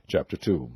Chapter 2.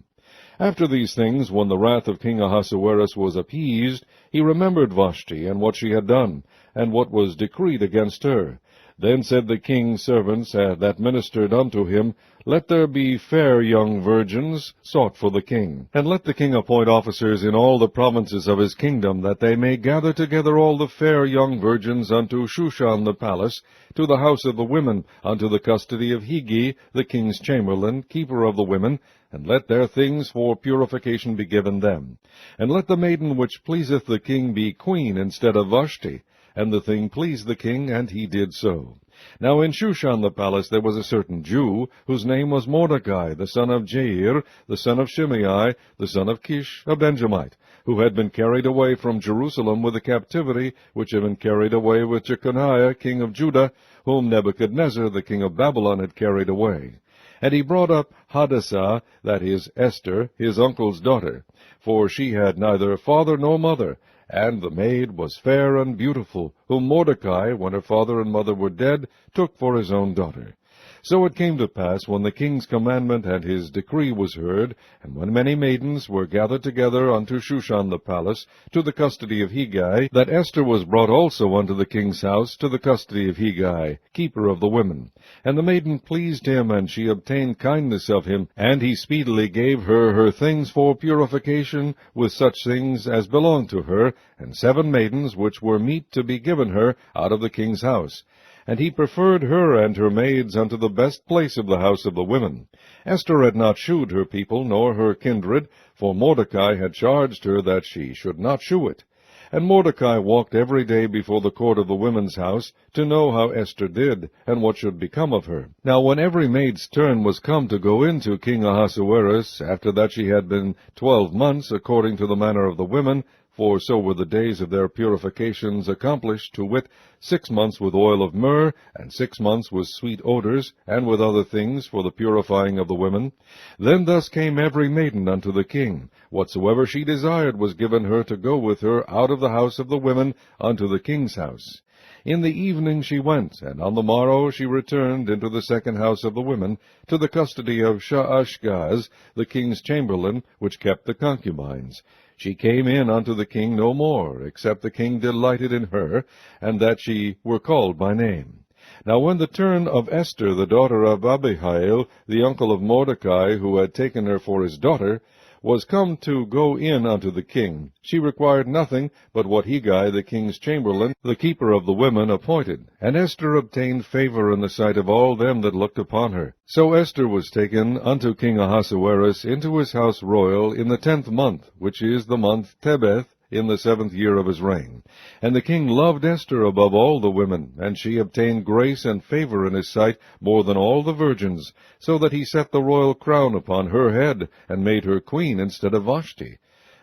After these things, when the wrath of King Ahasuerus was appeased, he remembered Vashti, and what she had done, and what was decreed against her. Then said the king's servants that ministered unto him, Let there be fair young virgins sought for the king. And let the king appoint officers in all the provinces of his kingdom, that they may gather together all the fair young virgins unto Shushan the palace, to the house of the women, unto the custody of Higi, the king's chamberlain, keeper of the women, and let their things for purification be given them. And let the maiden which pleaseth the king be queen instead of Vashti. And the thing pleased the king, and he did so. Now in Shushan the palace there was a certain Jew, whose name was Mordecai, the son of Jair, the son of Shimei, the son of Kish, a Benjamite, who had been carried away from Jerusalem with the captivity, which had been carried away with Jeconiah, king of Judah, whom Nebuchadnezzar, the king of Babylon, had carried away. And he brought up Hadassah, that is, Esther, his uncle's daughter, for she had neither father nor mother, and the maid was fair and beautiful, whom Mordecai, when her father and mother were dead, took for his own daughter. So it came to pass, when the king's commandment and his decree was heard, and when many maidens were gathered together unto Shushan the palace, to the custody of Hegai, that Esther was brought also unto the king's house, to the custody of Hegai, keeper of the women. And the maiden pleased him, and she obtained kindness of him, and he speedily gave her her things for purification, with such things as belonged to her, and 7 maidens which were meet to be given her out of the king's house. And he preferred her and her maids unto the best place of the house of the women. Esther had not shewed her people, nor her kindred, for Mordecai had charged her that she should not shew it. And Mordecai walked every day before the court of the women's house, to know how Esther did, and what should become of her. Now when every maid's turn was come to go in to King Ahasuerus, after that she had been 12 months, according to the manner of the women, for so were the days of their purifications accomplished, to wit, 6 months with oil of myrrh, and 6 months with sweet odors, and with other things for the purifying of the women. Then thus came every maiden unto the king. Whatsoever she desired was given her to go with her out of the house of the women unto the king's house. In the evening she went, and on the morrow she returned into the second house of the women, to the custody of Shaashgaz, the king's chamberlain, which kept the concubines. She came in unto the king no more, except the king delighted in her, and that she were called by name. Now when the turn of Esther, the daughter of Abihail, the uncle of Mordecai, who had taken her for his daughter, was come to go in unto the king, she required nothing but what Hegai, the king's chamberlain, the keeper of the women, appointed. And Esther obtained favor in the sight of all them that looked upon her. So Esther was taken unto King Ahasuerus into his house royal in the 10th month, which is the month Tebeth, in the 7th year of his reign. And the king loved Esther above all the women, and she obtained grace and favor in his sight more than all the virgins, so that he set the royal crown upon her head, and made her queen instead of Vashti.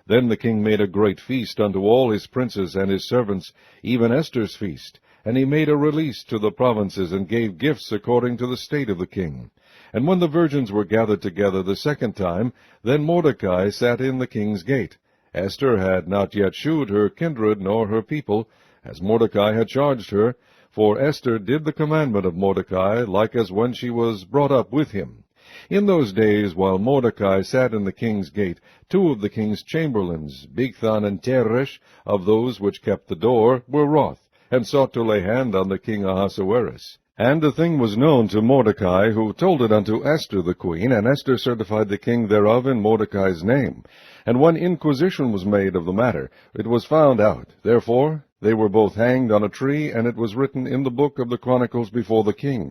Then the king made a great feast unto all his princes and his servants, even Esther's feast. And he made a release to the provinces, and gave gifts according to the state of the king. And when the virgins were gathered together the second time, then Mordecai sat in the king's gate. Esther had not yet shewed her kindred nor her people, as Mordecai had charged her, for Esther did the commandment of Mordecai, like as when she was brought up with him. In those days, while Mordecai sat in the king's gate, 2 of the king's chamberlains, Bigthan and Teresh, of those which kept the door, were wroth, and sought to lay hand on the king Ahasuerus. And the thing was known to Mordecai, who told it unto Esther the queen, and Esther certified the king thereof in Mordecai's name. And when inquisition was made of the matter, it was found out. Therefore they were both hanged on a tree, and it was written in the book of the Chronicles before the king.